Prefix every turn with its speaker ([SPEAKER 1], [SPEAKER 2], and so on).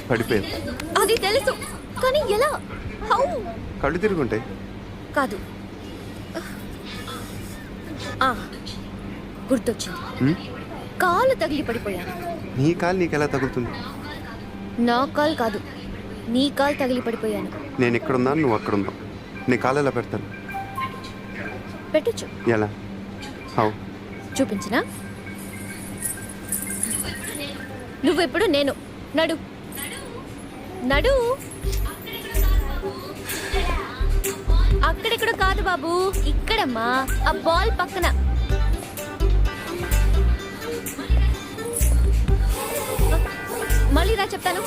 [SPEAKER 1] పడిపోయాను.
[SPEAKER 2] అది తెలుసు, కానీ ఎలా? హౌ?
[SPEAKER 1] కళ్ళు తిరుగుంటాయి.
[SPEAKER 2] కాదు, గుర్తొచ్చింది. కాలు తగిలి పడిపోయాను.
[SPEAKER 1] నీ కాలు నీకెలా తగులుతుంది?
[SPEAKER 2] నా కాలు కాదు, నీ కాలు తగిలి పడిపోయాను.
[SPEAKER 1] నేను ఇక్కడున్నాను, నువ్వు అక్కడున్నావు. నీ కాలు ఎలా పెడతాను?
[SPEAKER 2] పెట్టొచ్చు.
[SPEAKER 1] ఎలా? హౌ?
[SPEAKER 2] చూపించినా? నువ్వెప్పుడు నేను. నడు నడు. అక్కడెక్కడ కాదు బాబు, ఇక్కడమ్మా, ఆ బాల్ పక్కన. మళ్ళీ రా చెప్తాను.